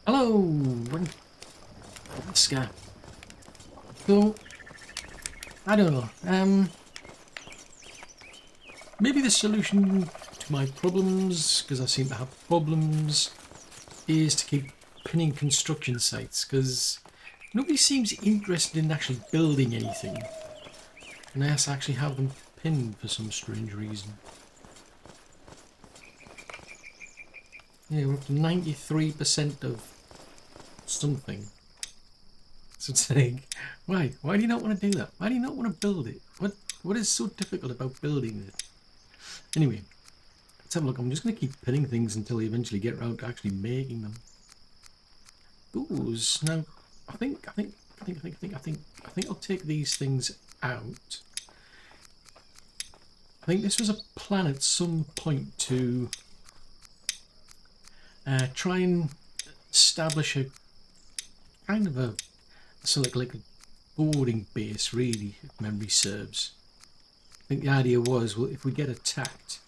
Hello, Aska. So, I don't know. Maybe the solution to my problems, because I seem to have problems, is to keep pinning construction sites, because nobody seems interested in actually building anything, unless I actually have them pinned for some strange reason. Yeah, we're up to 93% of something. So it's like, why? Why do you not want to do that? Why do you not want to build it? What is so difficult about building it? Anyway, let's have a look. I'm just going to keep pinning things until I eventually get around to actually making them. Those now, I think I'll take these things out. I think this was a plan at some point to try and establish a kind of a like a boarding base, really, if memory serves. I think the idea was, well, if we get attacked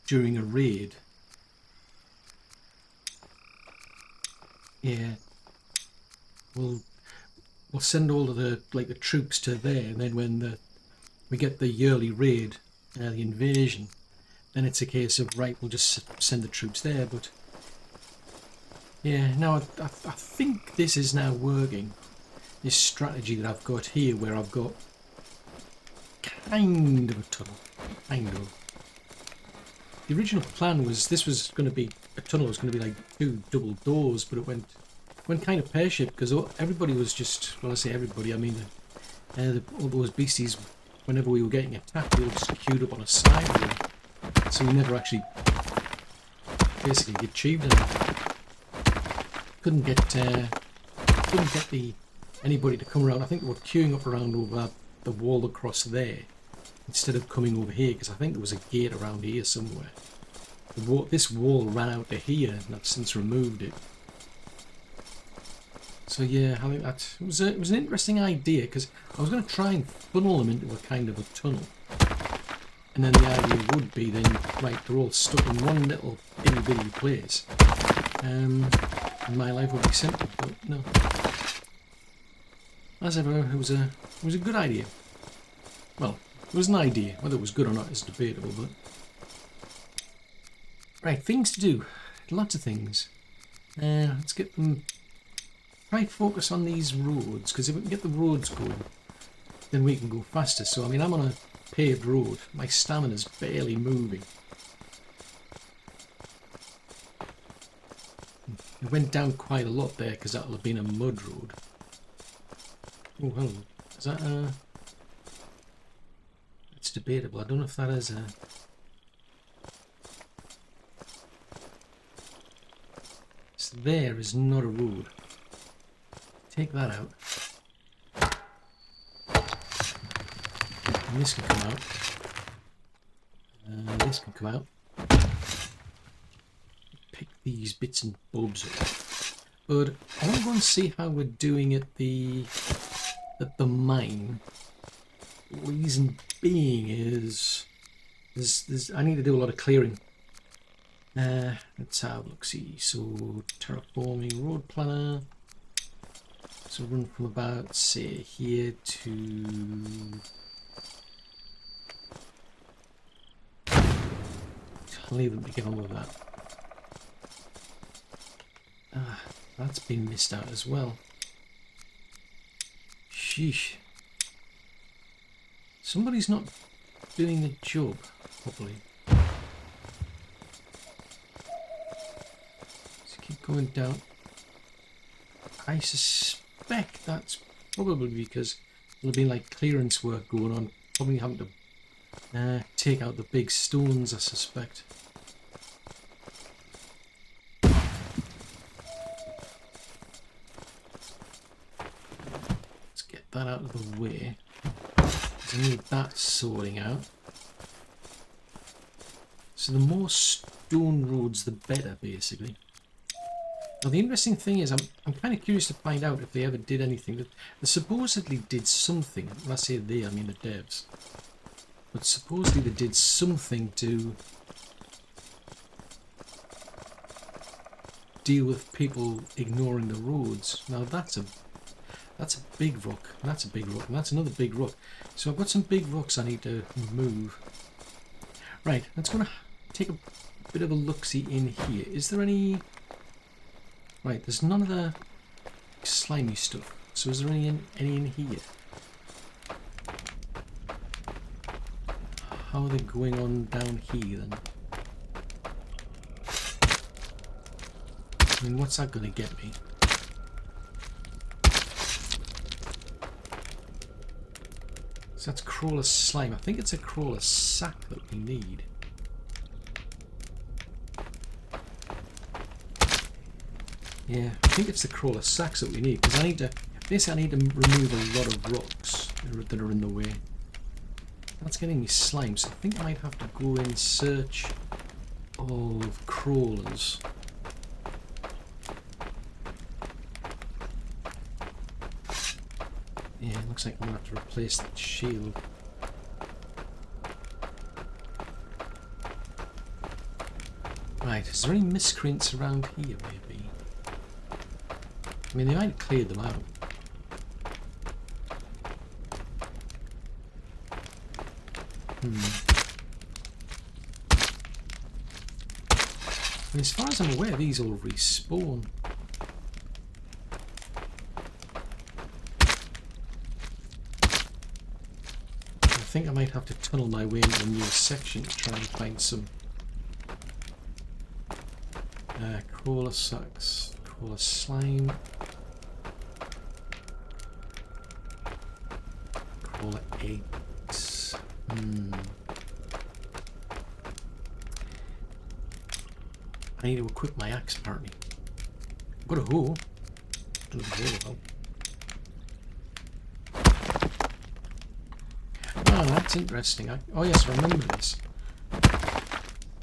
during a raid, yeah, we'll send all of the troops to there, and then when we get the yearly raid, the invasion, then it's a case of, right, we'll just send the troops there. But yeah, now I think this is now working. This strategy that I've got here, where I've got kind of a tunnel, kind of. The original plan was this was going to be a tunnel. It was going to be like 2 double doors, but it went kind of pear-shaped because everybody was just, well, I say everybody, I mean all those beasties. Whenever we were getting attacked, they all just queued up on a side room, so we never actually basically achieved anything. Couldn't get anybody to come around. I think they were queuing up around over the wall across there instead of coming over here, because I think there was a gate around here somewhere. This wall ran out to here, and I've since removed it. So yeah, I think that it was an interesting idea, because I was going to try and funnel them into a kind of a tunnel, and then the idea would be then, right, they're all stuck in one little itty bitty place, and my life would be simple. But no. As ever, it was a good idea. Well, it was an idea. Whether it was good or not is debatable, but right, things to do. Lots of things. Let's get them. Try focus on these roads, because if we can get the roads going, then we can go faster. So I mean, I'm on a paved road. My stamina's barely moving. It went down quite a lot there because that'll have been a mud road. Oh, hello. Is that a... It's debatable. I don't know if that is a... So there is not a road. Take that out. And this can come out. This can come out. Pick these bits and bobs up. But I want to go and see how we're doing at the mine. Reason being is I need to do a lot of clearing. Let's have a look. See, so terraforming road planner. So run from about, say, here to I'll leave them to get on with that. That's been missed out as well. Sheesh. Somebody's not doing the job properly. So keep going down. I suspect that's probably because there'll be like clearance work going on. Probably having to take out the big stones, I suspect. Let's get that out of the way. I need that sorting out. So the more stone roads, the better, basically. Now the interesting thing is, I'm kind of curious to find out if they ever did anything. They supposedly did something. When I say they, I mean the devs. But supposedly they did something to deal with people ignoring the roads. Now that's a big rock. That's a big rock. And that's another big rock. So I've got some big rocks I need to move. Right, let's go to take a bit of a look-see in here. Is there any... Right, there's none of the slimy stuff. So is there any in here? How are they going on down here then? I mean, what's that going to get me? So that's crawler slime. I think it's a crawler sack that we need. Yeah, I think it's the crawler sacks that we need, because I need to... Basically, I need to remove a lot of rocks that are in the way. That's getting me slime, so I think I might have to go in search of crawlers. Yeah, it looks like I'm going to have to replace that shield. Right, is there any miscreants around here, maybe? I mean, they might have cleared them out. And as far as I'm aware, these all respawn. I think I might have to tunnel my way into a new section to try and find some crawler sacks, crawler slime, crawler eggs. I need to equip my axe apparently. I've got a hoe. Don't have a hoe. Oh, that's interesting. Oh yes, I remember this.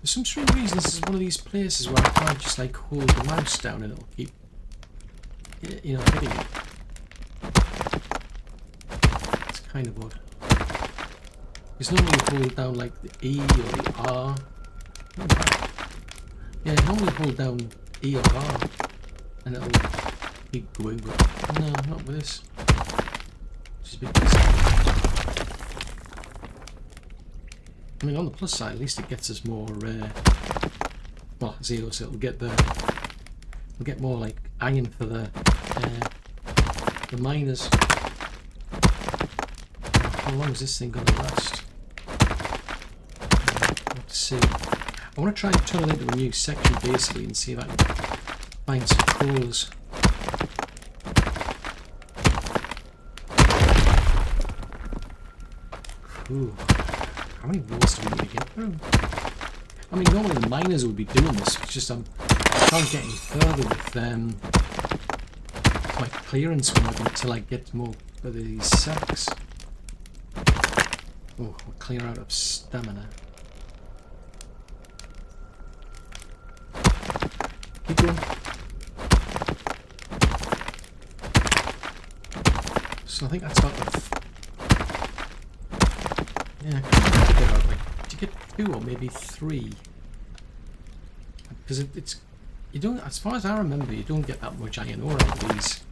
For some strange reason, this is one of these places where I can't just like hold the mouse down and it'll keep, you know, hitting it. It's kind of odd. Because normally you hold down like the E or the R. Yeah, normally hold down E or R and it'll keep going, but no, not with this. Just a bit disappointing. I mean, on the plus side, at least it gets us more, well, zeros. It'll get more like iron for the miners. How long is this thing going to last? Let's see. I want to try and tunnel into a new section basically and see if I can find some crawlers. Ooh. How many rolls do we need to get through? I mean, normally the miners would be doing this, it's just I can't get any further with my clearance work until I get more of these sacks. Oh, we'll clear out of stamina. Keep going. So I think that's about the... Yeah, I can't figure out, like, did you get 2 or maybe 3? Because it's... You don't, as far as I remember, you don't get that much iron ore out of these,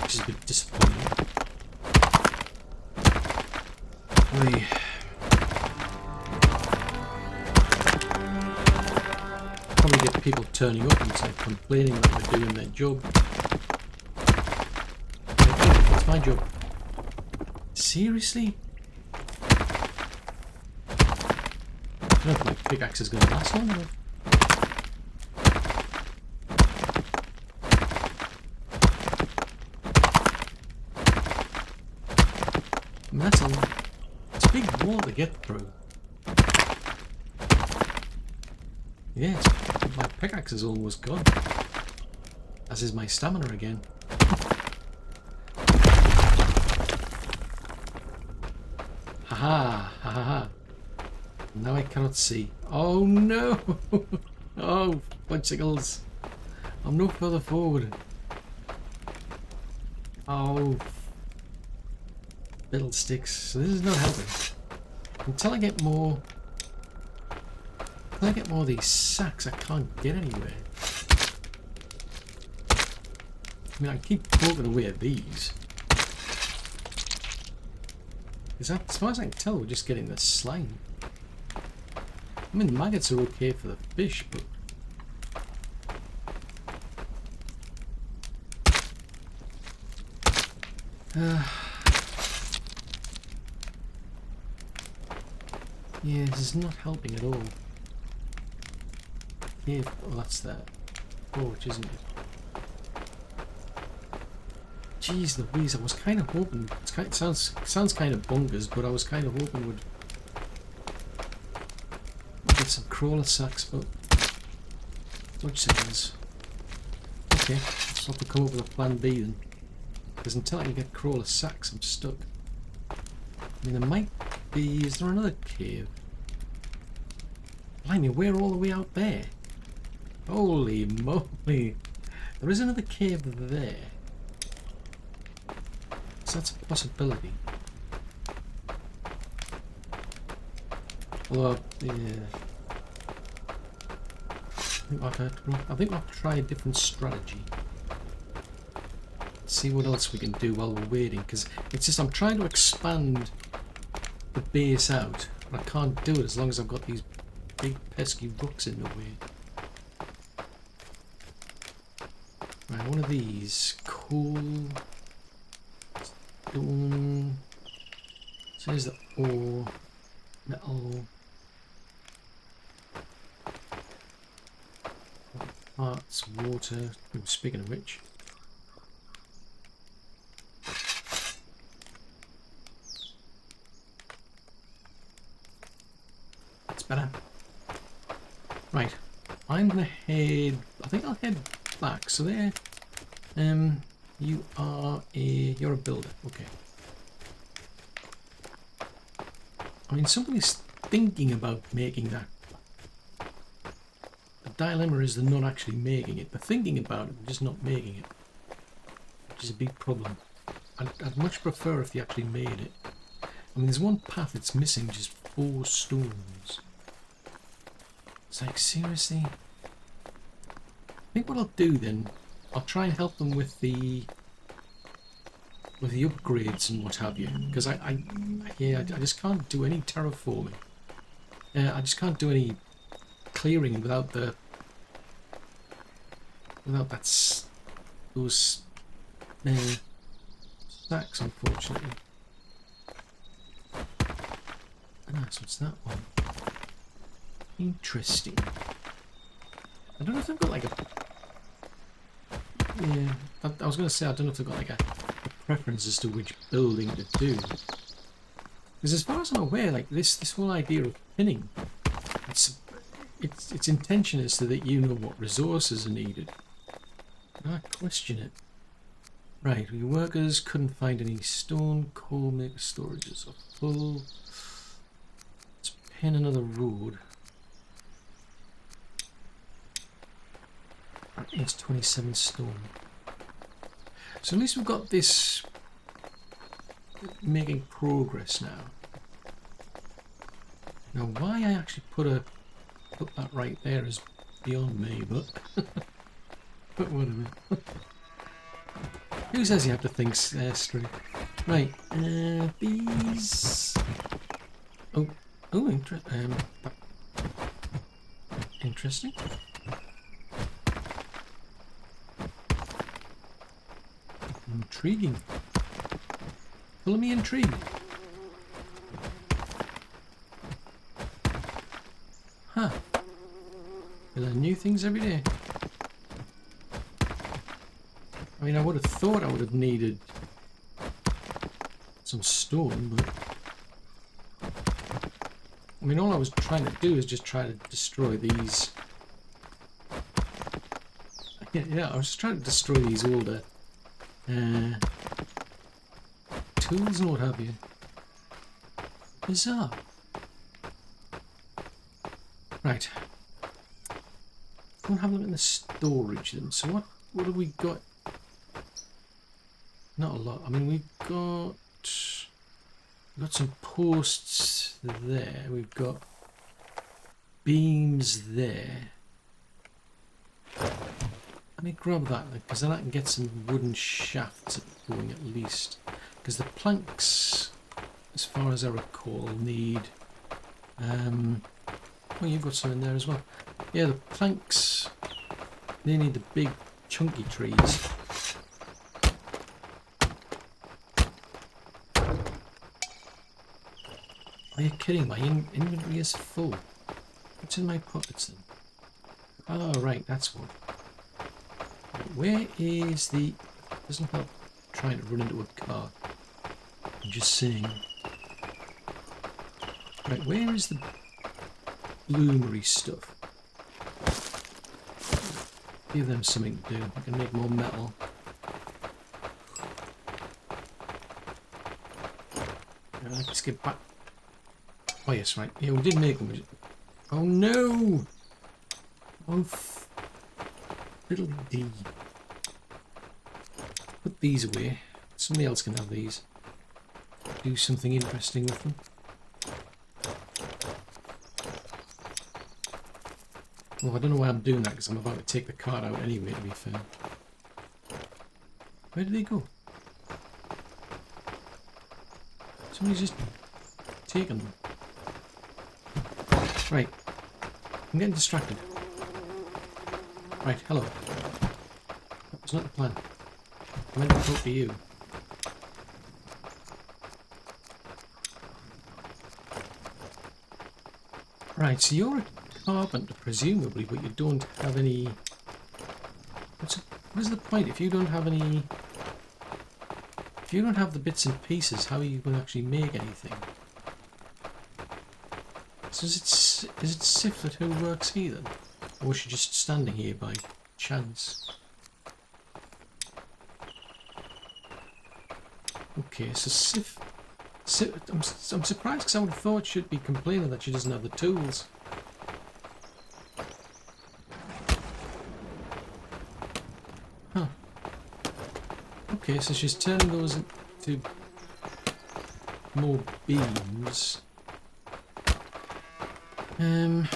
which is a bit disappointing. Probably get people turning up and like complaining that they're doing their job. That's my job. Seriously? I don't know if my pickaxe is going to last long enough. I mean, it's a big wall to get through. Yeah, my pickaxe is almost gone. As is my stamina again. Haha, ha ha ha. Now I cannot see. Oh no! Oh, fudgesicles. I'm no further forward. Oh, little sticks. So this is not helping. Until I get more of these sacks, I can't get anywhere. I mean, I keep poking away at these. Is that, as far as I can tell, we're just getting the slime. I mean, the maggots are okay for the fish, but... yeah, this is not helping at all. Yeah, oh, that's that torch, isn't it? Jeez Louise, I was kind of hoping... it sounds kind of bonkers, but I was kind of hoping we'd get some crawler sacks, but... Which seconds? Okay, I'll have to come up with a plan B then. Because until I can get crawler sacks, I'm stuck. I mean, there might be... Is there another cave? Blimey, we're all the way out there. Holy moly. There is another cave there. So that's a possibility. Although, yeah. I think we'll have to try a different strategy. See what else we can do while we're waiting, because it's just I'm trying to expand the base out, but I can't do it as long as I've got these big pesky rocks in the way. Right, one of these cool stone. So here's the ore, metal, parts, water. Oh, speaking of which. Better. Right, I'm gonna head. I think I'll head back. So there, you're a builder. Okay. I mean, somebody's thinking about making that. The dilemma is they're not actually making it. They're thinking about it, they're just not making it, which is a big problem. I'd much prefer if they actually made it. I mean, there's one path that's missing, just 4 stones. It's like, seriously? I think what I'll do then, I'll try and help them with the upgrades and what have you, because I just can't do any terraforming. I just can't do any clearing without those stacks, unfortunately. Ah, so it's that one. Interesting. I don't know if they've got like a... Yeah, I was going to say I don't know if they've got like a preference as to which building to do. Because as far as I'm aware, like this whole idea of pinning, its intention is so that you know what resources are needed. I question it. Right, your workers couldn't find any stone, coal, maker storages are full. Let's pin another road. It's 27 stone. So at least we've got this making progress now. Now why I actually put that right there is beyond me, but but whatever. Who says you have to think straight? Right, these. Oh, interesting. Intriguing. Full of me intrigue. Huh. We learn new things every day. I mean, I would have thought I would have needed some stone, but... I mean, all I was trying to do is just try to destroy these... Yeah, I was just trying to destroy these older... tools and what have you. Bizarre. Right. Go and have a look in the storage then. So what have we got? Not a lot. I mean, we've got some posts there. We've got beams there. Let me grab that, because then I can get some wooden shafts going at least. Because the planks, as far as I recall, need... oh, you've got some in there as well. Yeah, the planks, they need the big chunky trees. Are you kidding? My inventory is full. What's in my pockets then? Oh, right, that's what. Where is the... Doesn't help trying to run into a car. I'm just saying. Right, where is the bloomery stuff? Give them something to do. I can make more metal. Let's get back. Oh yes, right. Yeah, we did make them. Oh no! Oh, little D. Put these away. Somebody else can have these. Do something interesting with them. Well, I don't know why I'm doing that, because I'm about to take the card out anyway, to be fair. Where did they go? Somebody's just taken them. Right. I'm getting distracted. Right, hello. That was not the plan. I meant to talk to you. Right, so you're a carpenter, presumably, but you don't have any... What is the point? If you don't have any... If you don't have the bits and pieces, how are you going to actually make anything? So is it Sif that who works here then? Or was she just standing here by chance? Okay, so Sif I'm surprised, because I would have thought she'd be complaining that she doesn't have the tools. Huh. Okay, so she's turning those into more beams. I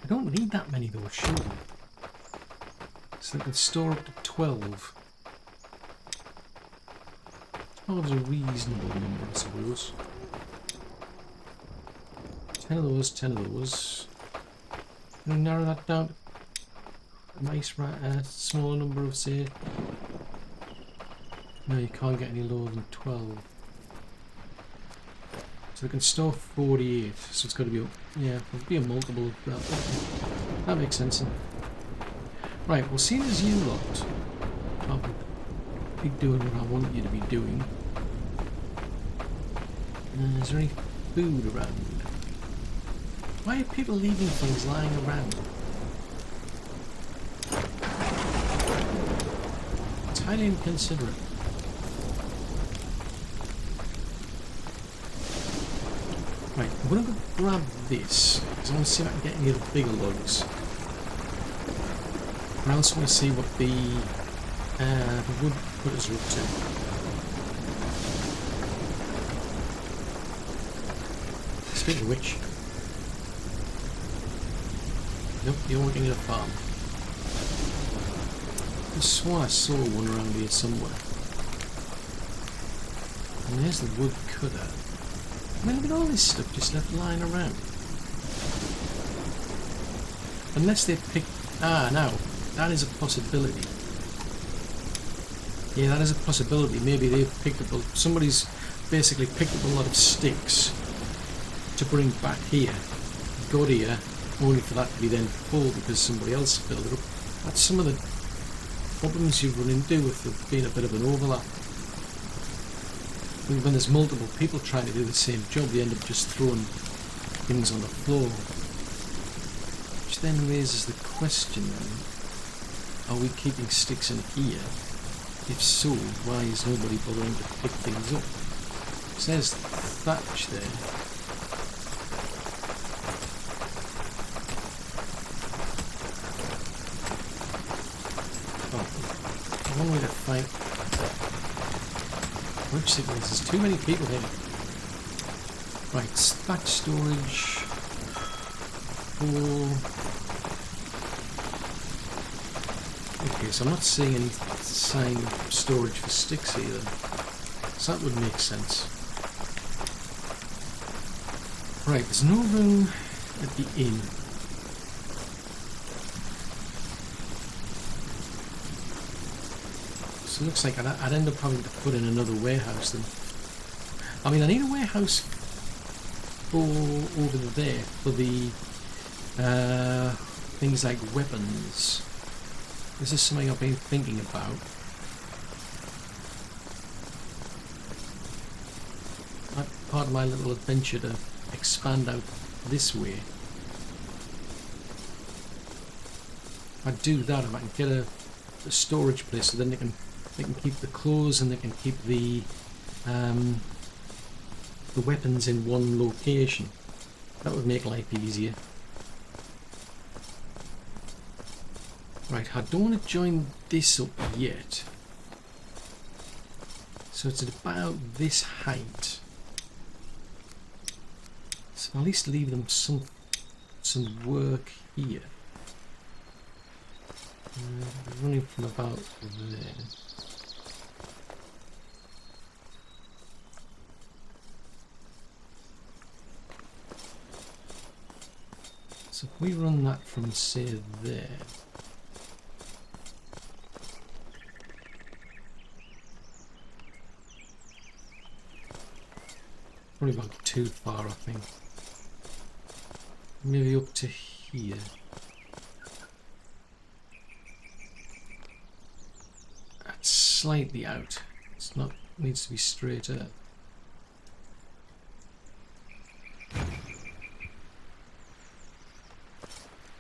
don't need that many though, surely. So they can store up to 12. 12 is a reasonable number, I suppose. 10 of those, 10 of those. Can we narrow that down to a nice, smaller number of, say... No, you can't get any lower than 12. So they can store 48, so it's got to be, yeah, it'll be a multiple of that. That makes sense. Right, well, seeing as you lot can't be doing what I want you to be doing, is there any food around? Why are people leaving things lying around? It's highly inconsiderate. Right, I'm going to go grab this, because I want to see if I can get any of the bigger logs. I also want to see what the wood cutters are up to. Speaking of which... Nope, you're working at a farm. I swore I saw one around here somewhere. And there's the wood cutter. I mean, look at all this stuff just left lying around. Unless they picked... Ah, now, that is a possibility. Yeah, that is a possibility. Maybe they've picked up... Somebody's basically picked up a lot of sticks to bring back here. Got here, only for that to be then full because somebody else filled it up. That's some of the problems you run into with there being a bit of an overlap. When there's multiple people trying to do the same job, they end up just throwing things on the floor. Which then raises the question then, are we keeping sticks in here? If so, why is nobody bothering to pick things up? It says thatch there. Oh, one way to fight. Which signals? There's too many people here. Right, thatch storage. 4. Okay, so I'm not seeing any sign of storage for sticks either. So that would make sense. Right, there's no room at the inn. So it looks like I'd end up having to put in another warehouse then. I mean, I need a warehouse for over there for the things like weapons. This is something I've been thinking about. Part of my little adventure to expand out this way. If I do that, if I can get a storage place, so then they can keep the clothes and they can keep the weapons in one location. That would make life easier. Right, I don't want to join this up yet. So it's at about this height. So at least leave them some work here. Running from about there. So if we run that from, say, there. Probably not too far, I think. Maybe up to here. That's slightly out. It's not, needs to be straight up.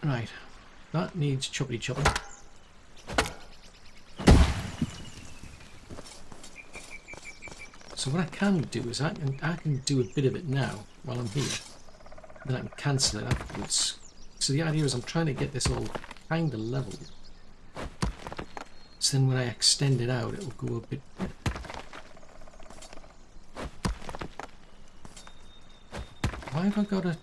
Right, that needs choppity chopping. So what I can do is I can do a bit of it now while I'm here. Then I can cancel it afterwards. So the idea is I'm trying to get this all kind of level. So then when I extend it out, it'll go a bit better. Why have I got a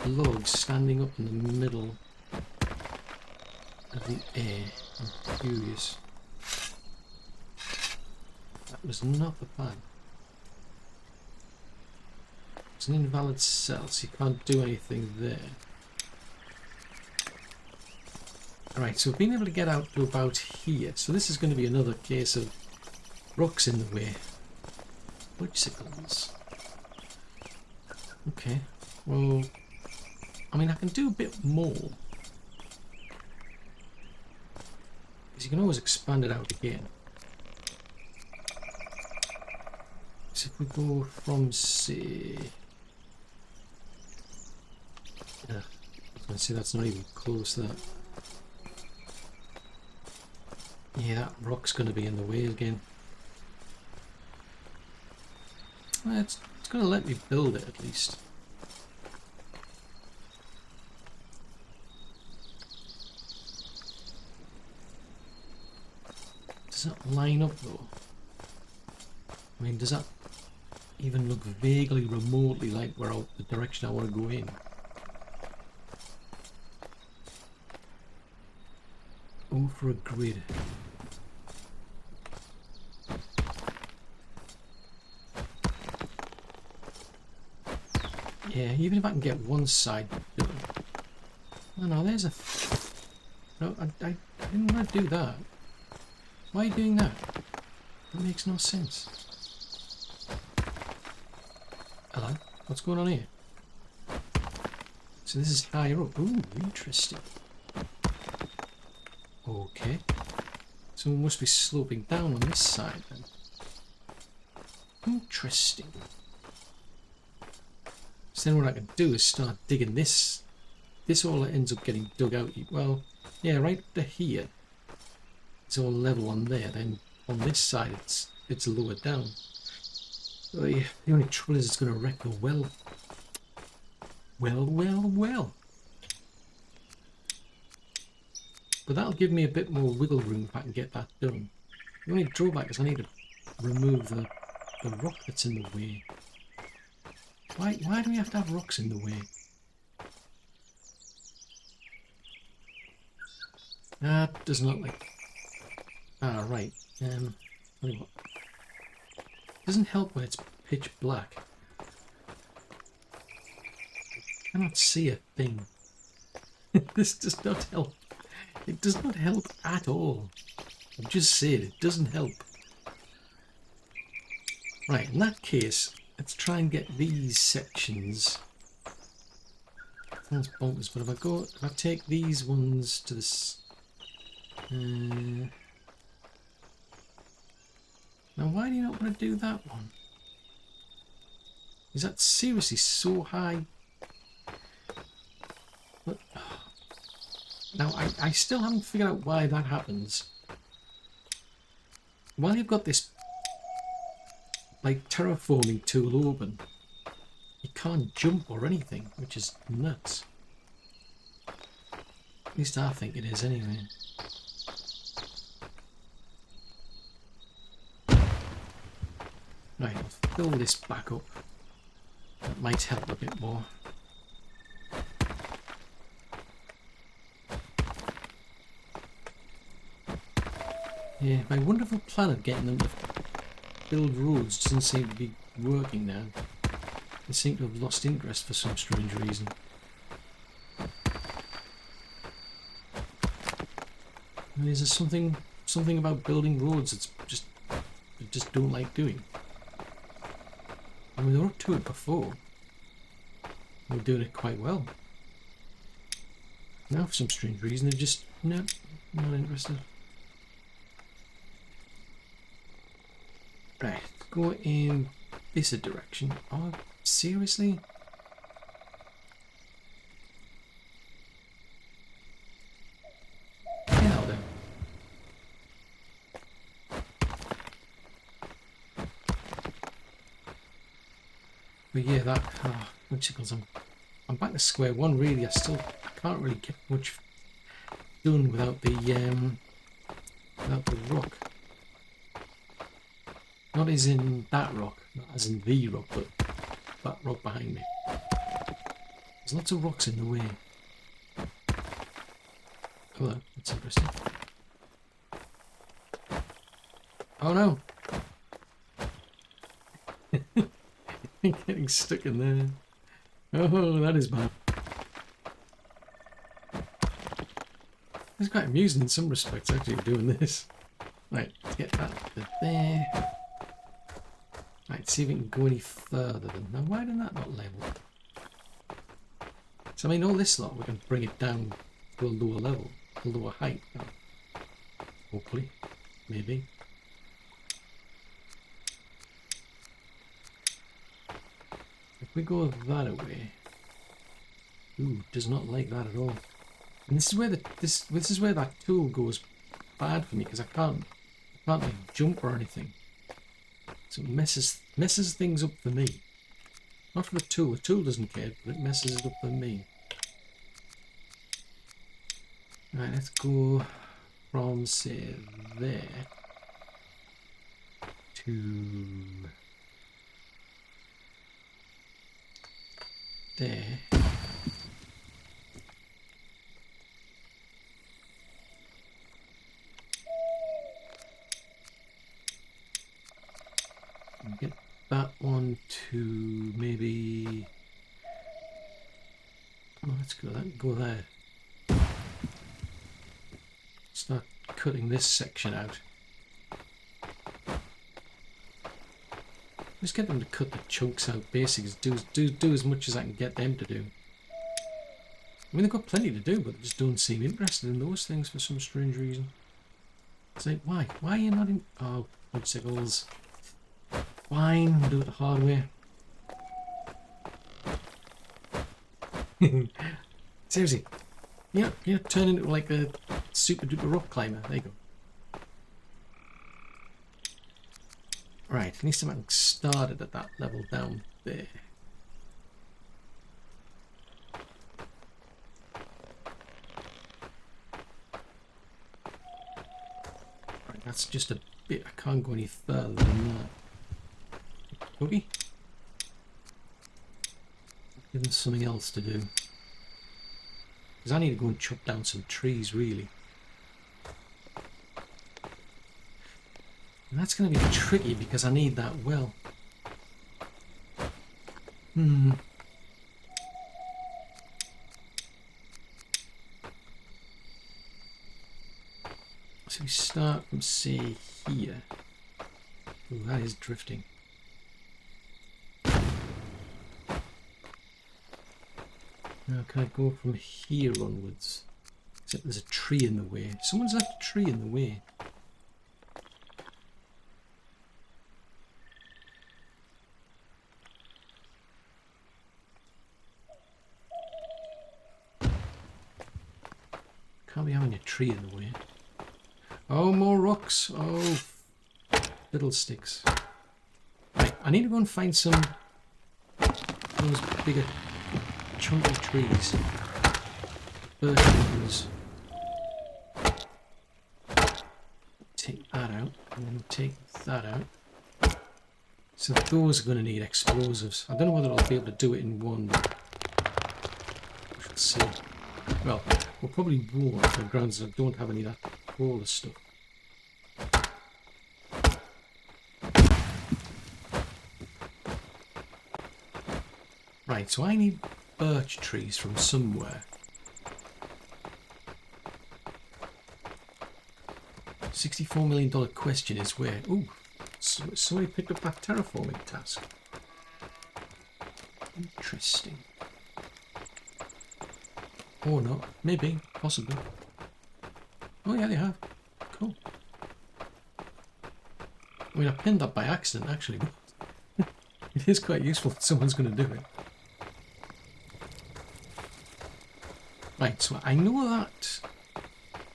log standing up in the middle of the air? I'm curious. That was not the plan. It's an invalid cell, so you can't do anything there. Alright, so we've been able to get out to about here. So this is going to be another case of rocks in the way. Bicycles. Okay, well, I mean, I can do a bit more. Because you can always expand it out again. So if we go from, say... I was going to say that's not even close, that. Yeah, that rock's going to be in the way again. Well, it's going to let me build it at least. Does that line up though? I mean, does that even look vaguely remotely like where the direction I want to go in? Oh, for a grid. Yeah, even if I can get one side done. Oh no, there's a... No, I didn't want to do that. Why are you doing that? That makes no sense. Hello? What's going on here? So this is higher up. Ooh, interesting. Okay. So we must be sloping down on this side then. Interesting. So then what I can do is start digging this. This all ends up getting dug out. Well, yeah, right to here. It's all level on there. Then on this side, it's lower down. So the only trouble is it's going to wreck the well. Well. But that'll give me a bit more wiggle room if I can get that done. The only drawback is I need to remove the rock that's in the way. Why do we have to have rocks in the way? That doesn't look like... Ah, right. Tell you what. Doesn't help when it's pitch black. I cannot see a thing. This does not help. It does not help at all. I've just said it doesn't help. Right, in that case, let's try and get these sections. Sounds bonkers, but if I take these ones to this... now why do you not want to do that one? Is that seriously so high? But, now, I still haven't figured out why that happens. While you've got this, like, terraforming tool open, you can't jump or anything, which is nuts. At least I think it is anyway. Right, I'll fill this back up. That might help a bit more. Yeah, my wonderful plan of getting them to build roads doesn't seem to be working now. They seem to have lost interest for some strange reason. I mean, is there something about building roads that's they just don't like doing? I mean, they were up to it before. They were doing it quite well. Now, for some strange reason, they're just not interested. Right, go in this direction. Oh, seriously? Hell then. But yeah, that which I'm back to square one really. I still can't really get much done without the rock. Not as in that rock, not as in the rock, but that rock behind me. There's lots of rocks in the way. Oh, that's interesting. Oh no! Getting stuck in there. Oh, that is bad. It's quite amusing in some respects actually doing this. Right, let's get that to there. Right, see if we can go any further than... Now, why did that not level? So, I mean, all this lot, we can bring it down to a lower level, a lower height. Hopefully. Maybe. If we go that away... Ooh, does not like that at all. And this is where this is where that tool goes bad for me, because I can't like jump or anything. So it messes things up for me. Not for the tool. The tool doesn't care, but it messes it up for me. Right, let's go from say there to there. Get that one to maybe... Oh, let's go there. Start cutting this section out. Just get them to cut the chunks out, basics. Do as much as I can get them to do. I mean, they've got plenty to do, but they just don't seem interested in those things for some strange reason. It's like, why? Why are you not in... Oh, obstacles. Fine, we'll do it the hard way. Seriously, you're turning into like a super duper rock climber. There you go. Right, at least I'm started at that level down there. Right, that's just a bit. I can't go any further than that. Okay. Give them something else to do. Because I need to go and chop down some trees, really. That's going to be tricky because I need that well. So we start from, say, here. Ooh, that is drifting. Now can I go from here onwards? Except there's a tree in the way. Someone's left a tree in the way. Can't be having a tree in the way. Oh, more rocks. Oh, fiddlesticks. Right, I need to go and find some of those bigger chunky trees. Birch trees. Take that out, and then take that out. So those are going to need explosives. I don't know whether I'll be able to do it in one, but we shall see. Well, we probably won't for grounds that I don't have any of that crawler stuff. Right, so I need birch trees from somewhere. $64 million question is where? Ooh, somebody picked up that terraforming task. Interesting. Or not. Maybe. Possibly. Oh yeah, they have. Cool. I mean, I pinned that by accident, actually. It is quite useful if someone's going to do it. Right, so I know that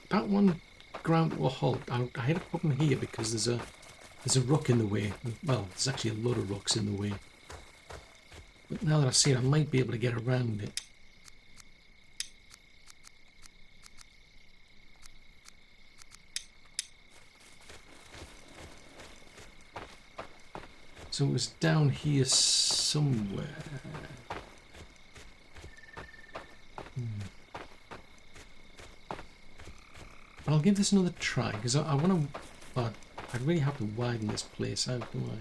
that one ground to a halt. I had a problem here because there's a rock in the way. Well, there's actually a lot of rocks in the way. But now that I see it, I might be able to get around it. So it was down here somewhere. I'll give this another try because I want to. I really have to widen this place out, don't I?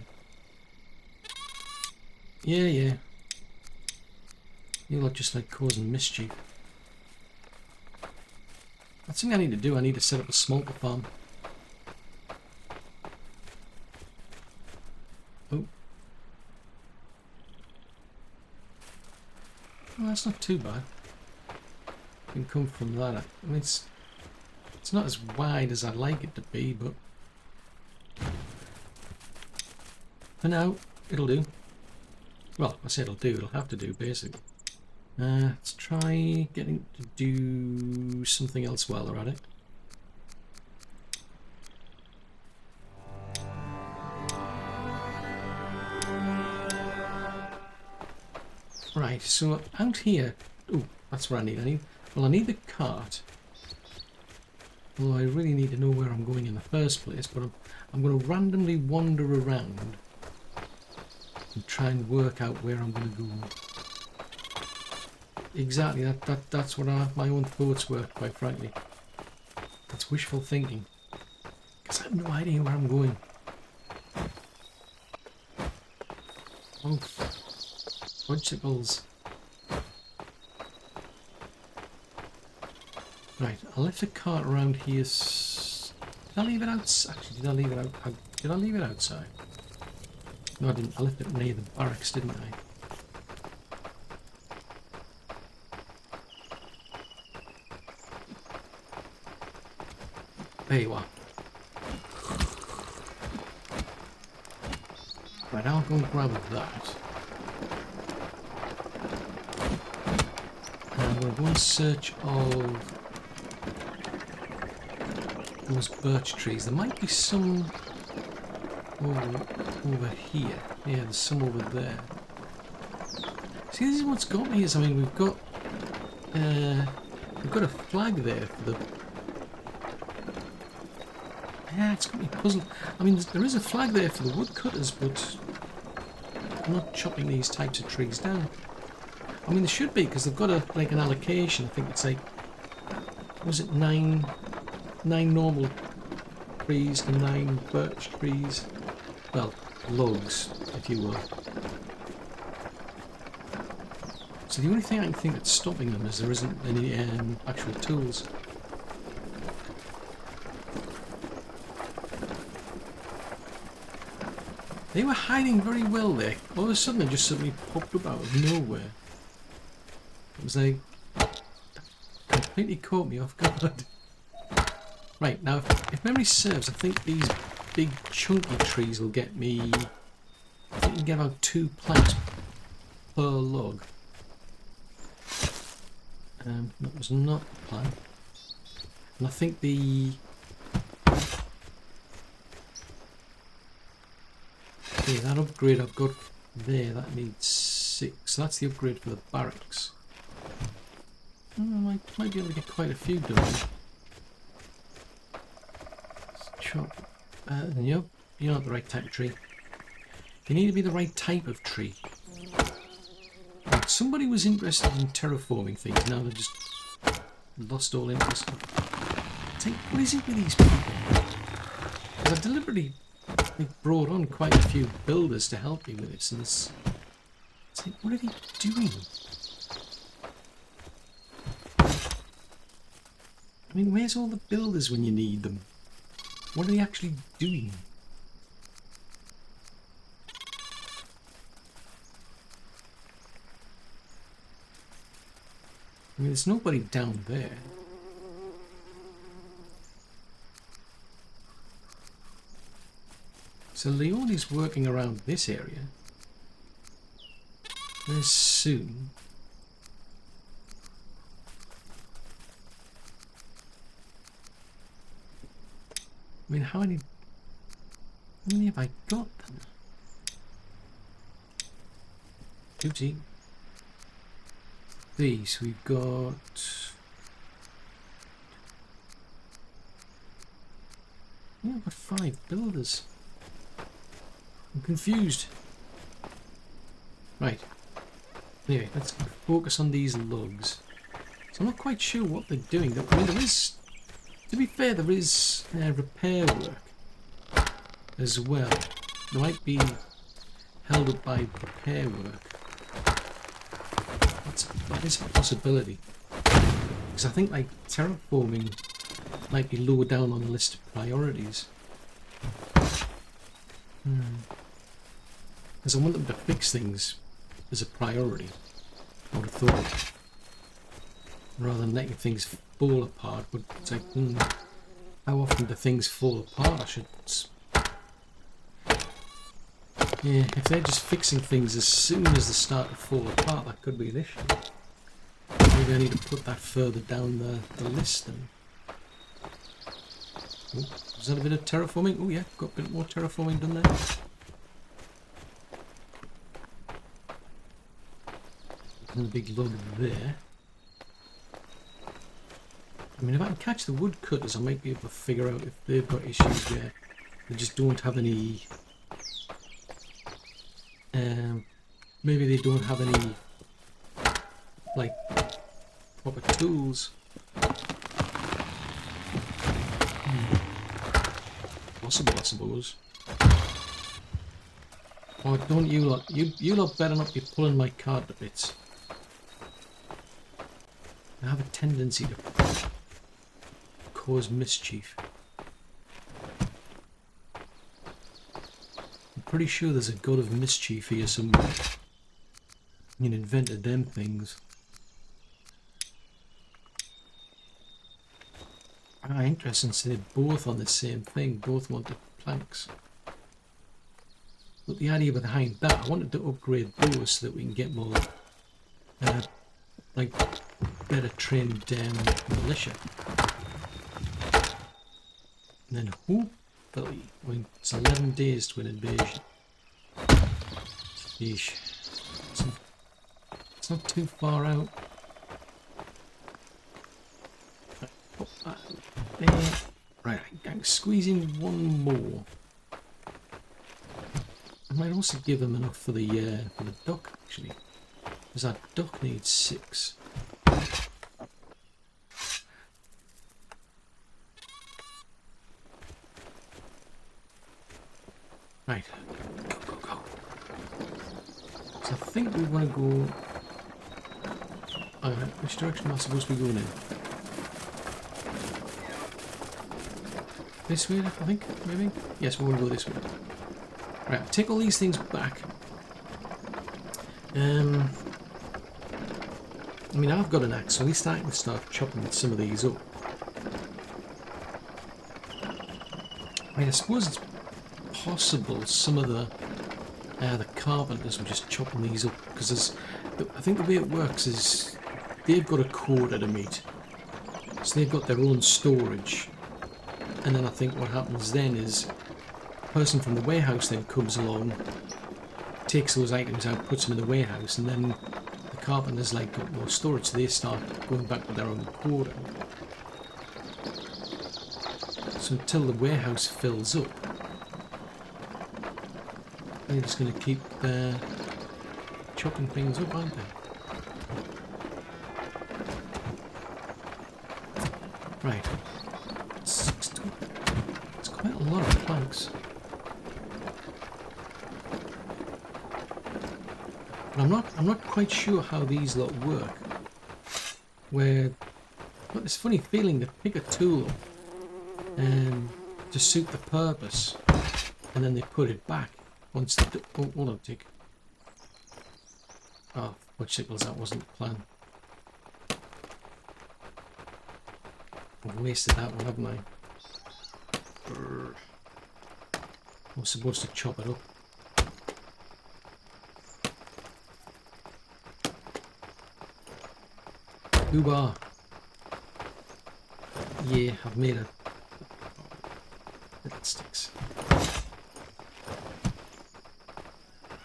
Yeah. You look just like causing mischief. That's something I need to do. I need to set up a smoker farm. Oh. Well, that's not too bad. You can come from that. I mean, it's not as wide as I'd like it to be, but for now, it'll do. Well, I say it'll do. It'll have to do, basically. Let's try getting to do something else while they're at it. Right, so out here... Oh, that's what I need. Well, I need the cart. Although I really need to know where I'm going in the first place, but I'm going to randomly wander around and try and work out where I'm going to go. Exactly, that's what my own thoughts were, quite frankly. That's wishful thinking. Because I have no idea where I'm going. Oh, fudgesicles. Right, I left the cart around here. Did I leave it outside? Actually, did I leave it out? Did I leave it outside? No, I didn't. I left it near the barracks, didn't I? There you are. Right, I'll go and grab that. And I'm going to go in search of those birch trees. There might be some over here. Yeah, there's some over there. See, this is what's got me. Is I mean, we've got a flag there for the. Yeah, it's got me puzzled. I mean, there is a flag there for the woodcutters, but I'm not chopping these types of trees down. I mean, there should be because they've got an allocation. I think it's like, was it nine normal trees to 9 birch trees. Well, logs, if you will. So the only thing I can think that's stopping them is there isn't any actual tools. They were hiding very well there. All of a sudden, they just suddenly popped up out of nowhere. It was like completely caught me off guard. Right, now if memory serves, I think these big chunky trees will get me. I think you can get about 2 planks per log. That was not the plan. And I think the that upgrade I've got there, that needs 6. So that's the upgrade for the barracks. I might be able to get quite a few done. Chop. Nope, you're not the right type of tree. You need to be the right type of tree. Right, somebody was interested in terraforming things, now they've just lost all interest. It's like, what is it with these people? I've deliberately brought on quite a few builders to help me with this, and it's like, what are they doing? I mean, where's all the builders when you need them? What are they actually doing? I mean, there's nobody down there. So Leone's working around this area. Very soon. I mean, how many have I got then? Oopsie. These, we've got... Yeah, I've got 5 builders. I'm confused. Right. Anyway, let's focus on these logs. So I'm not quite sure what they're doing. I mean, there is... To be fair, there is repair work as well. They might be held up by repair work. That is a possibility. Because I think like terraforming might be lower down on the list of priorities. Because I want them to fix things as a priority, I would have thought. Rather than letting things fall apart, but it's like, how often do things fall apart? Yeah, if they're just fixing things as soon as they start to fall apart, that could be an issue. Maybe I need to put that further down the list then. Oh, is that a bit of terraforming? Oh yeah, got a bit more terraforming done there. Another big log there. I mean, if I can catch the woodcutters, I might be able to figure out if they've got issues where they just don't have any... maybe they don't have any, like, proper tools. Possible, I suppose. Oh, don't you lot... You lot better not be pulling my cart to bits. I have a tendency to cause mischief. I'm pretty sure there's a god of mischief here somewhere. You invented them things. Ah, interesting. So they're both on the same thing. Both wanted planks. But the idea behind that, I wanted to upgrade those so that we can get more, like, better trained militia. And then hopefully, it's 11 days to an invasion. Yeesh. It's not too far out. Put that there. Right, I'm squeezing one more. I might also give them enough for the duck, actually. Because that duck needs 6. Right. Go, go, go. So I think we want to go... which direction am I supposed to be going in? This way, I think, maybe? Yes, we want to go this way. Right, take all these things back. I mean, I've got an axe, so at least I can start chopping some of these up. I mean, I suppose it's possible some of the carpenters were just chopping these up, because I think the way it works is they've got a quota to meet, so they've got their own storage, and then I think what happens then is a person from the warehouse then comes along, takes those items out, puts them in the warehouse, and then the carpenters like got more storage, so they start going back to their own quota. So until the warehouse fills up, they're just going to keep chopping things up, aren't they? Right. It's quite a lot of planks. But I'm not quite sure how these lot work. Where I've got this funny feeling they pick a tool up to suit the purpose, and then they put it back once they do. Oh, hold on, tick. Oh, which signals that wasn't the plan. I've wasted that one, haven't I? I was supposed to chop it up. Hoo-bah! Yeah, I've made a... It sticks.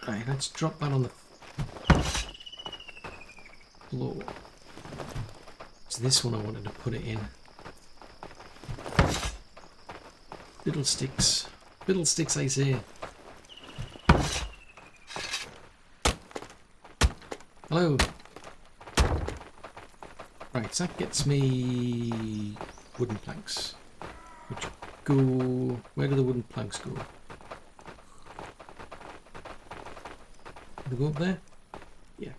Right, let's drop that on the floor. It's this one I wanted to put it in. Fiddlesticks. Fiddlesticks, I say. Hello. Right, so that gets me wooden planks. Which go... Where do the wooden planks go? Do they go up there? Yeah.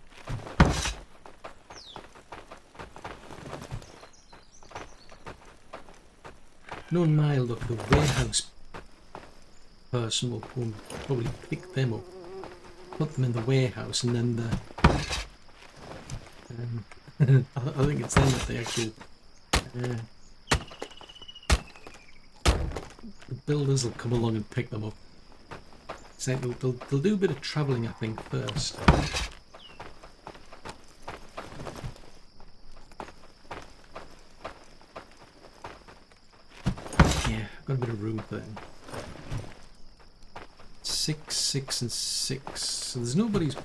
Knowing my luck, the warehouse person will go and probably pick them up, put them in the warehouse, and then the... I think it's then that the actual... the builders will come along and pick them up. So they'll do a bit of travelling, I think, first. Yeah, I've got a bit of room for them. 6, 6 and 6. So there's nobody's...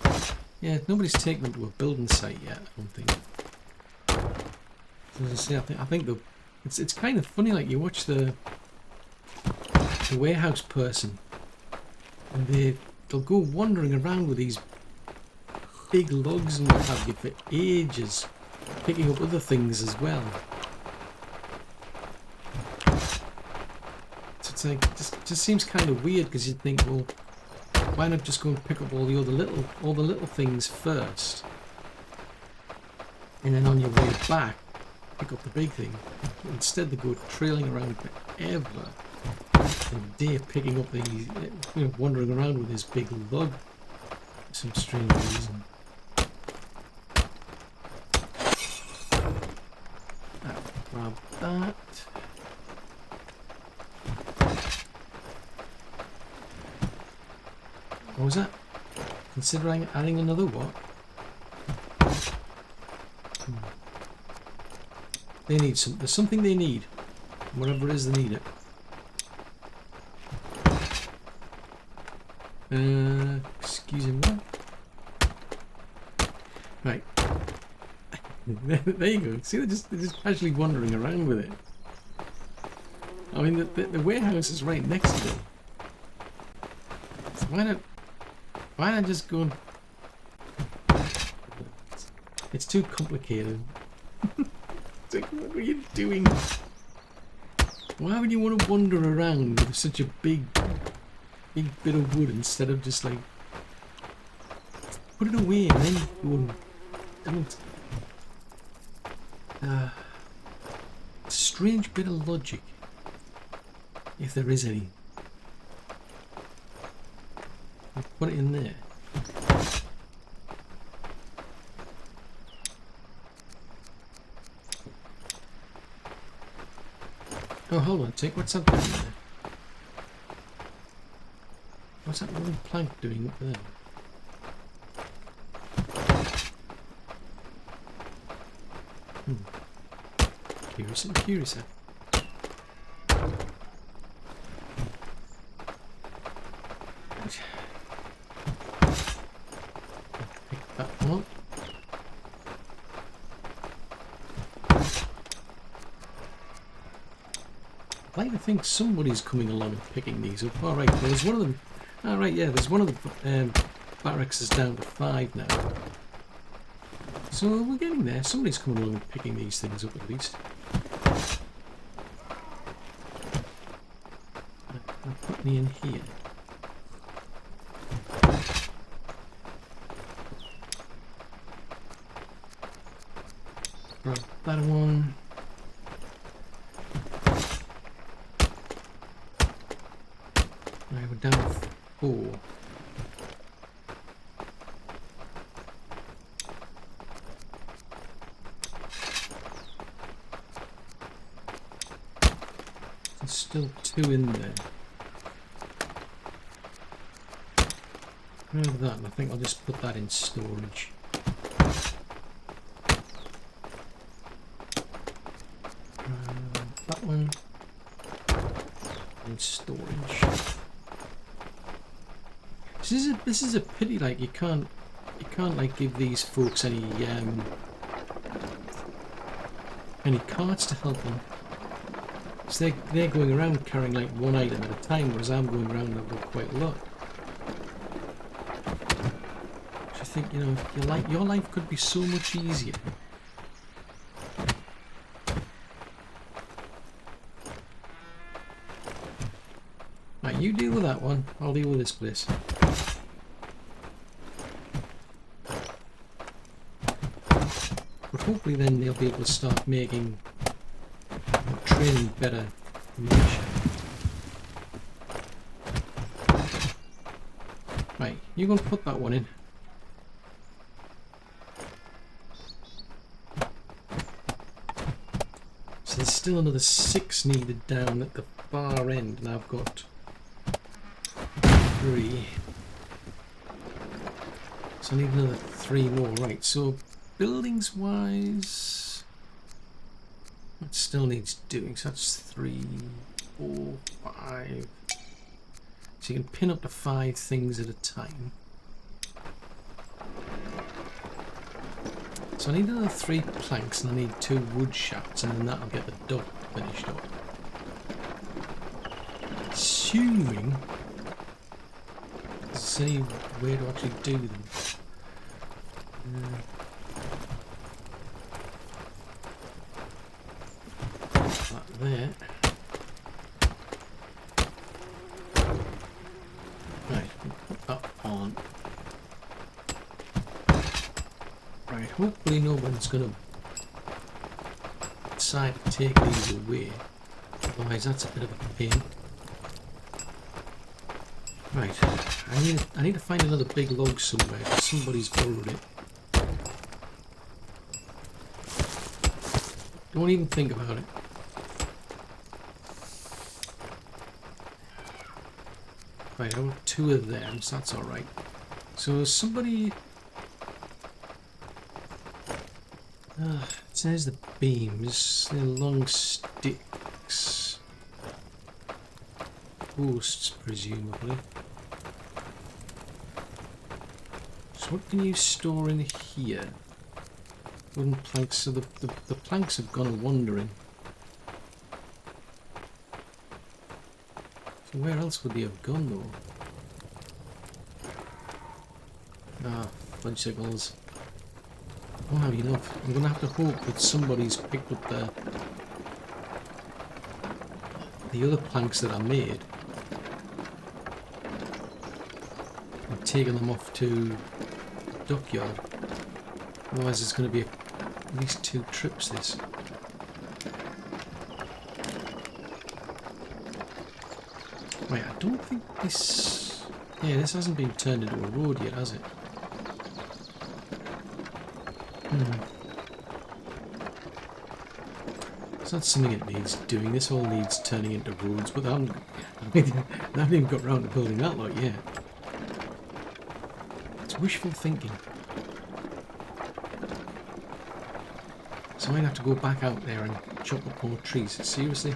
Yeah, nobody's taken them to a building site yet, I don't think. As I say, I think it's kind of funny, like you watch the warehouse person, and they'll go wandering around with these big logs and what have you for ages, picking up other things as well. So it's like just seems kind of weird, because you'd think, well, why not just go and pick up all the little things first, and then on your way back pick up the big thing. Instead they go trailing around forever and day picking up these, wandering around with this big lug for some strange reason. Grab that. What was that? Considering adding another what? They need some. There's something they need. Whatever it is, they need it. Excuse me, what? Right. There you go. See, they're just casually wandering around with it. I mean, the warehouse is right next to them. So why not just go and... It's too complicated. It's like, what are you doing? Why would you want to wander around with such a big big bit of wood instead of just like put it away and then go and don't. Strange bit of logic, if there is any. I'll put it in there. Oh, hold on a tick. What's that down there? What's that one plank doing up there? Curious and curious. Pick that one up. I'd like to think somebody's coming along and picking these up. Alright, well, there's one of them. Alright, yeah, there's one of the barracks is down to 5 now. So we're getting there. Somebody's coming along and picking these things up at least. I'll put me in here. Grab that one. Right, we're down to 4. There's still 2 in there. Grab that, and I think I'll just put that in storage. That one in storage. This is a pity. Like you can't like give these folks any carts to help them. So they're going around carrying like one item at a time, whereas I'm going around and I've got quite a lot. So I think, you know, your life could be so much easier. Right, you deal with that one. I'll deal with this place. But hopefully then they'll be able to start making training better munition. Right, you're going to put that one in. So there's still another 6 needed down at the far end, and I've got 3. So I need another 3 more. Right, so buildings wise, it still needs doing. So that's 3, 4, 5. So you can pin up to 5 things at a time. So I need another 3 planks, and I need 2 wood shafts, and then that'll get the dock finished up. Assuming there's any way to actually do them. That there. Right, put that on. Right, hopefully no one's going to decide to take these away. Otherwise that's a bit of a pain. Right, I need to find another big log somewhere because somebody's borrowed it. Don't even think about it. Right, I want 2 of them, so that's alright. So somebody... it says the beams, they're long sticks. Posts, presumably. So what can you store in here? Wooden planks, so the planks have gone wandering. So where else would they have gone though? Ah, fudgesicles. I don't have enough. I'm gonna have to hope that somebody's picked up the other planks that I made. and taking them off to the dockyard. Otherwise it's going to be at least 2 trips this. Right, I don't think this... Yeah, this hasn't been turned into a road yet, has it? It's not something it needs doing. This all needs turning into roads, but they haven't even got round to building that lot yet. It's wishful thinking. So I might have to go back out there and chop up more trees. Seriously?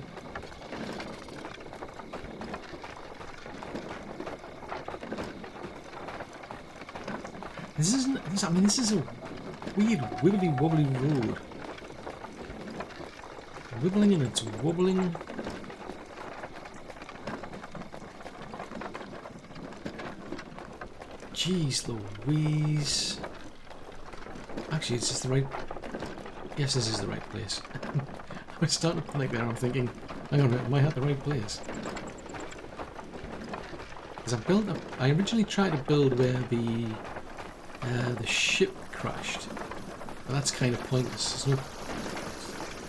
This isn't... I mean, this is a weird, wibbly wobbly road. Wibbling and it's wobbling. Jeez Louise. Actually, it's just the right... Yes, this is the right place. I was starting to panic there. I'm thinking, hang on a minute, am I at the right place? Because I originally tried to build where the ship crashed, but that's kind of pointless. There's no...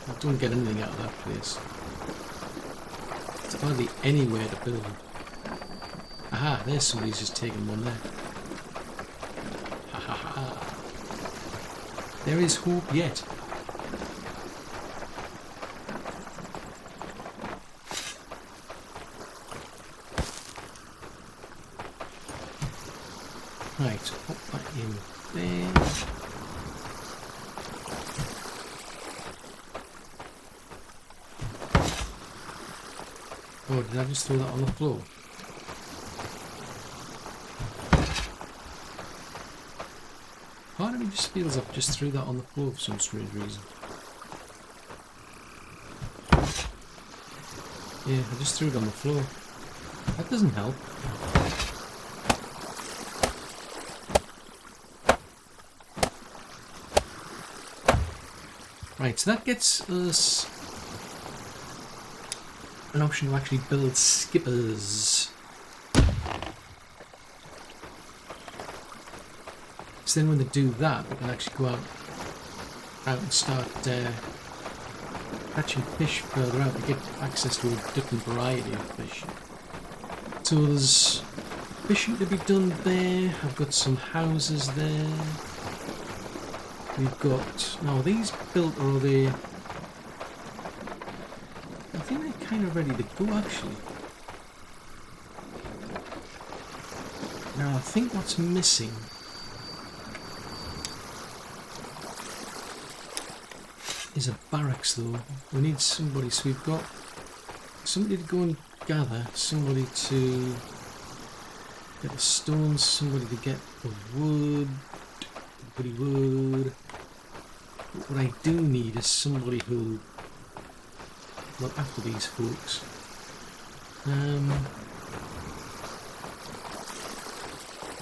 I don't get anything out of that place. There's hardly anywhere to build. Aha, there's somebody's just taken one there. Ha ha ha. There is hope yet. Right, so pop that in there. Oh, did I just throw that on the floor? Part of me just feels I've just threw that on the floor for some strange reason. Yeah, I just threw it on the floor. That doesn't help. Right, so that gets us an option to actually build skippers. So then when they do that, we can actually go out and start catching fish further out to get access to a different variety of fish. So there's fishing to be done there. I've got some houses there. We've got... Now, are these built or are they... I think they're kind of ready to go, actually. Now, I think what's missing... is a barracks, though. We need somebody, so we've got somebody to go and gather, somebody to get the stones, somebody to get the wood, wood. But what I do need is somebody who look after these folks.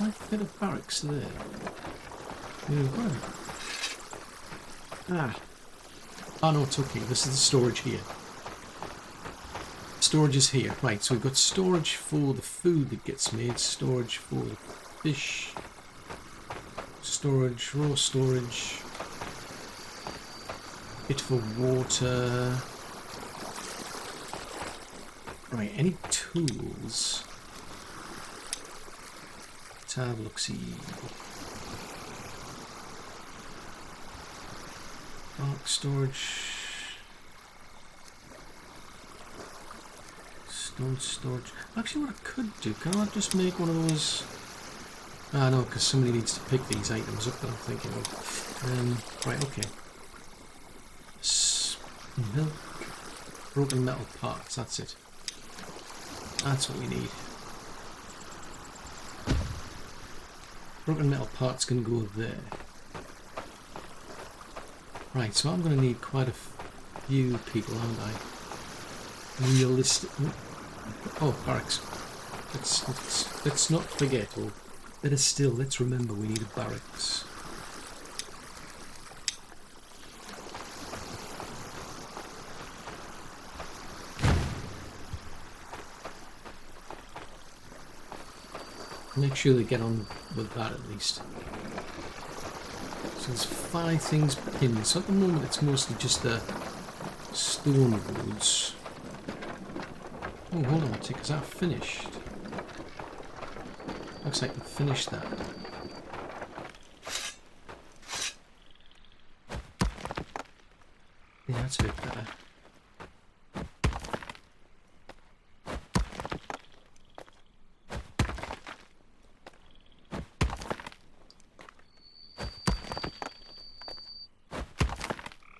I fit a barracks there. Oh no, it's okay. This is the storage here. Storage is here. Right, so we've got storage for the food that gets made, storage for the fish, storage, raw storage, bit for water. Right, any tools? Let's have a look-see. Arc storage. Stone storage. Actually, what I could do, can I just make one of those? Ah, no, because somebody needs to pick these items up that I'm thinking of. Right, okay. Milk. Broken metal parts, that's it. That's what we need. Broken metal parts can go there. Right, so I'm going to need quite a few people, aren't I? Realistic. Oh, barracks. Let's not forget, or better still, let's remember we need a barracks. Make sure they get on with that at least. So there's 5 things pinned. So at the moment it's mostly just the stone roads. Oh, hold on a tick, is that finished? Looks like we finished that. Yeah, that's a bit better.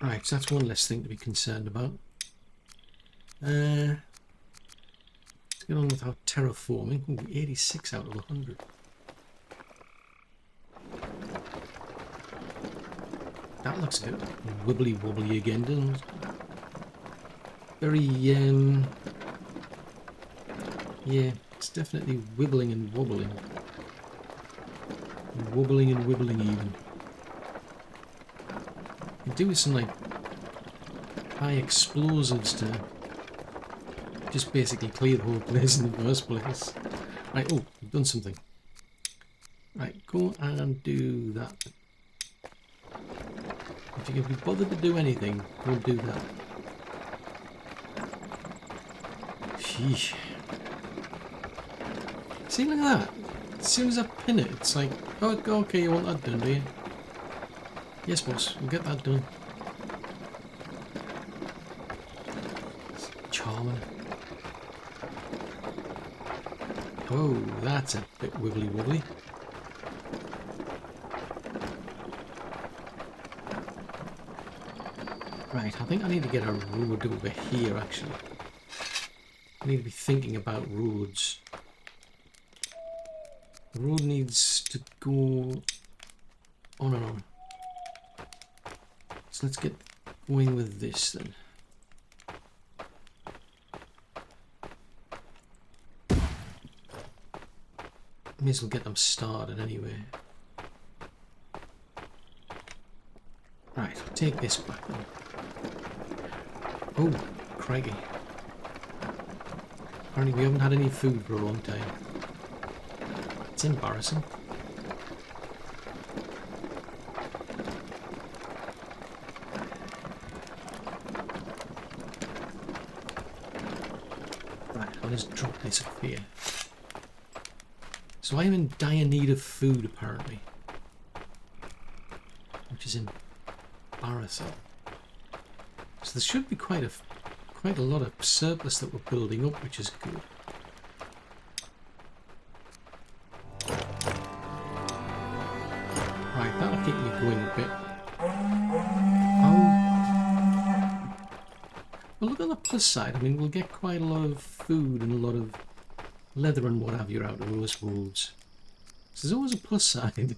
Right, so that's one less thing to be concerned about. Let's get on with our terraforming. Ooh, 86 out of 100. That looks a bit wibbly wobbly again, doesn't it? Very, yeah, it's definitely wibbling and wobbling. Wobbling and wibbling even. You can do with some like high explosives to just basically clear the whole place in the first place. Right, oh, we've done something. Right, go and do that. If you can be bothered to do anything, go do that. Sheesh. See, look at that. As soon as I pin it, it's like, oh, okay, you want that done, do you? Yes, boss, we'll get that done. It's charming. Oh, that's a bit wibbly wobbly. Right, I think I need to get a road over here, actually. I need to be thinking about roads. The road needs to go on and on. So let's get going with this then. May as well get them started anyway. Right, I'll take this back then. Oh, crikey. Apparently we haven't had any food for a long time. It's embarrassing. Right, I'll just drop this up here. So I am in dire need of food apparently. Which is embarrassing. So there should be quite a lot of surplus that we're building up, which is good. Right, that'll keep me going a bit. Oh. Well, look on the plus side. I mean, we'll get quite a lot of food and a lot of leather and what have you out of those roads. So there's always a plus side.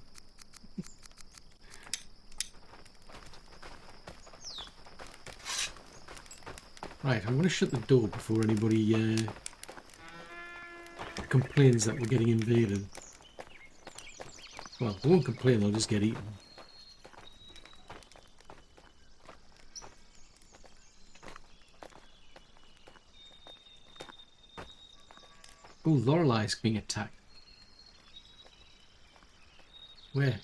Right, I'm going to shut the door before anybody complains that we're getting invaded. Well, they won't complain, they'll just get eaten. Oh, Lorelei's being attacked. Where?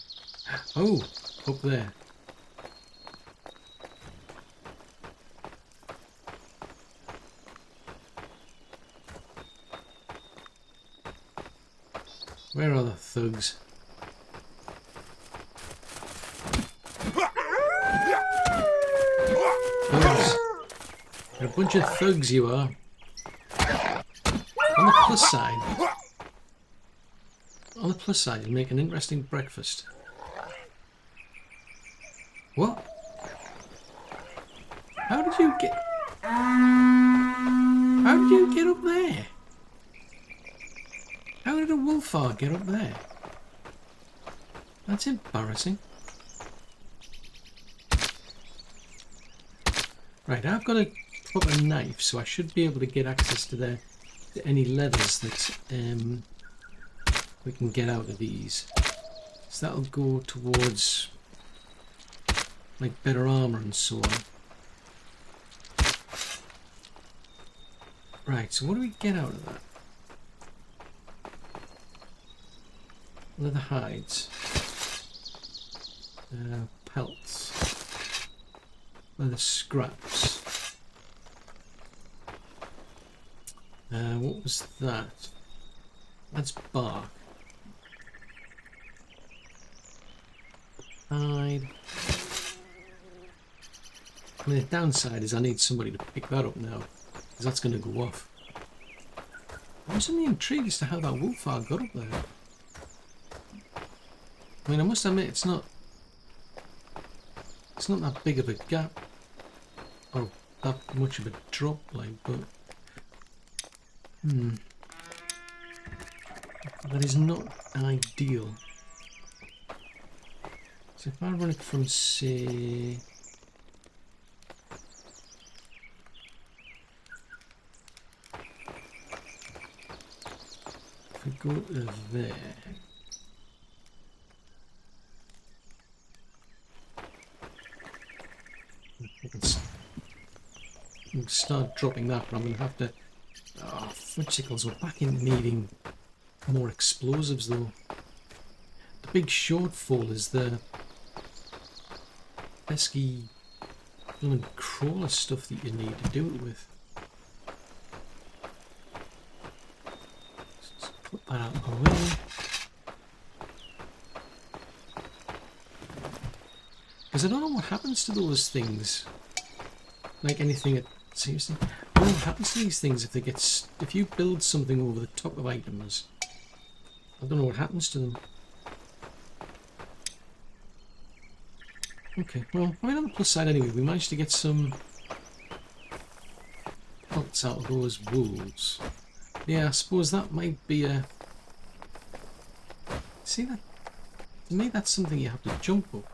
Oh, up there. Where are the thugs? Thugs. You're a bunch of thugs, you are. On the plus side, you make an interesting breakfast. What? How did you get up there? How did a wolfar get up there? That's embarrassing. Right, I've got a proper knife, so I should be able to get access to any leathers that we can get out of these. So that'll go towards like better armor and so on. Right, so what do we get out of that? Leather hides. Pelts. Leather scraps. What was that? That's bark. Hide. I mean, the downside is I need somebody to pick that up now, because that's going to go off. I'm suddenly intrigued as to how that woolfire got up there. I mean, I must admit, it's not that big of a gap, or that much of a drop, like, but that is not ideal. So if I run it from, say, if we go to there, I can start dropping that, but I'm going to have to. Oh, fudgesicles, we're back in needing more explosives though. The big shortfall is the pesky blooming crawler stuff that you need to do it with. Let's put that out of the way. Because I don't know what happens to those things. Like anything, seriously, I don't know what happens to these things if you build something over the top of items. I don't know what happens to them. Okay, well, I mean, on the plus side anyway, we managed to get some pelts out of those wolves. Yeah, I suppose that might be a... See that? To me, that's something you have to jump up.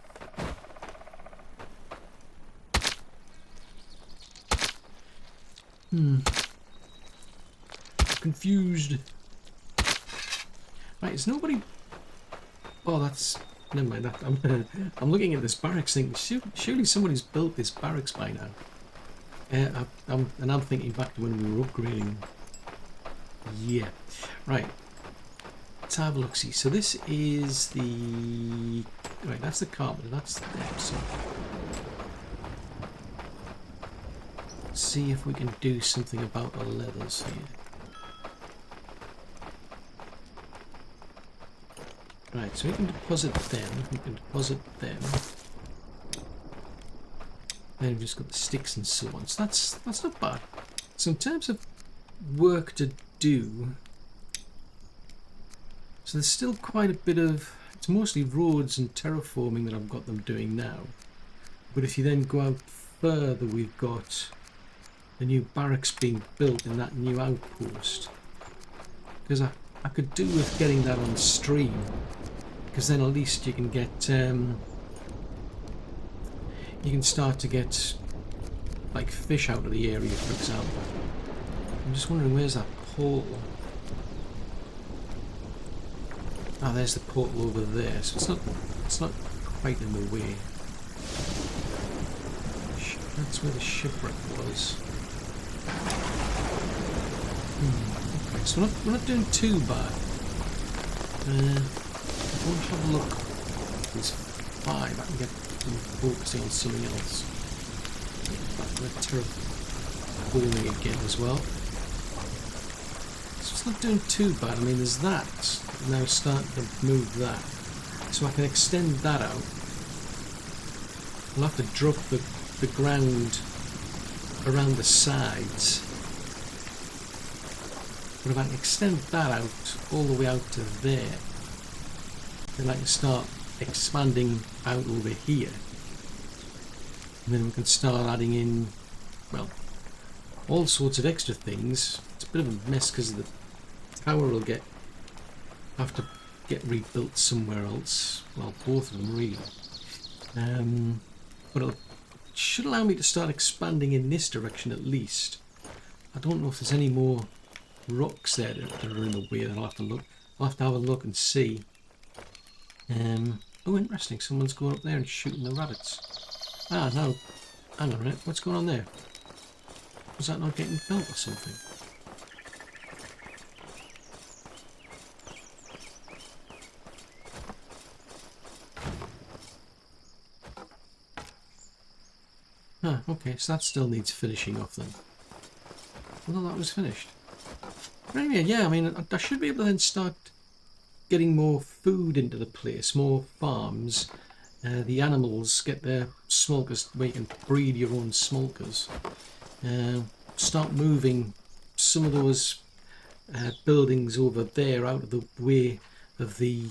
Confused. Right, is nobody... Oh, that's... Never mind that. I'm looking at this barracks thing. Surely somebody's built this barracks by now. And I'm thinking back to when we were upgrading. Yeah. Right. Let's have a look-see. So this is the... Right, that's the carpenter. That's the so let's see if we can do something about the leathers here. Right, so we can deposit them, we can deposit them. Then we've just got the sticks and so on. So that's not bad. So in terms of work to do, so there's still quite a bit of, it's mostly roads and terraforming that I've got them doing now. But if you then go out further, we've got the new barracks being built in that new outpost. Because I could do with getting that on stream. Because then at least you can get, you can start to get like fish out of the area, for example. I'm just wondering, where's that portal? Ah, there's the portal over there. So it's not quite in the way. That's where the shipwreck was. Okay, so we're not doing too bad. I want to have a look. There's 5. I can get them focusing on something else. Back to the terraforming again as well. So it's not doing too bad. I mean, there's that. Now starting to move that. So I can extend that out. I'll have to drop the ground around the sides. But if I can extend that out all the way out to there, then I can start expanding out over here. And then we can start adding in, well, all sorts of extra things. It's a bit of a mess because the tower will have to get rebuilt somewhere else. Well, both of them really. But it should allow me to start expanding in this direction at least. I don't know if there's any more rocks there that are in the way. I'll have to look. I'll have to have a look and see. Oh, interesting. Someone's going up there and shooting the rabbits. Ah, no. Hang on a minute. What's going on there? Was that not getting built or something? Huh, okay, so that still needs finishing off then. Well, that was finished. But anyway, yeah, I mean, I should be able to then start getting more food into the place, more farms. The animals get their smokers where you can breed your own smokers. Start moving some of those buildings over there out of the way of the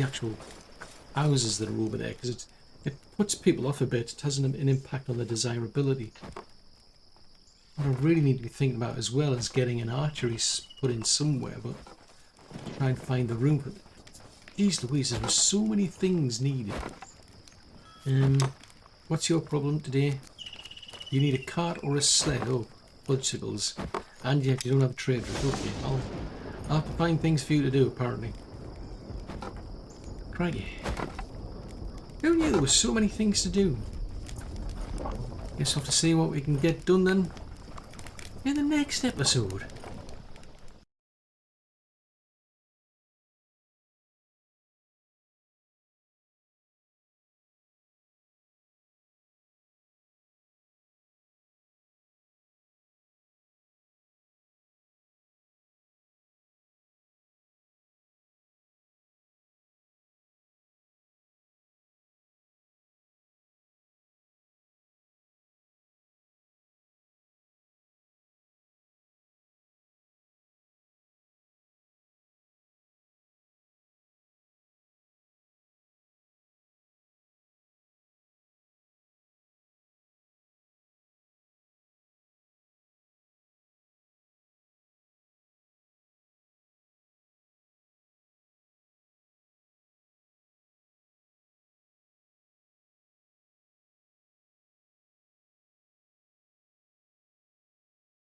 actual houses that are over there, because it puts people off a bit. It has an impact on the desirability. What I really need to be thinking about as well is getting an archery put in somewhere, but try and find the room for it. Jeez Louise, there are so many things needed. What's your problem today? You need a cart or a sled? Oh, fudgesicles. And yet you don't have a trade route. Okay, I'll have to find things for you to do, apparently. Crikey. Who knew there were so many things to do? Guess I'll have to see what we can get done then in the next episode.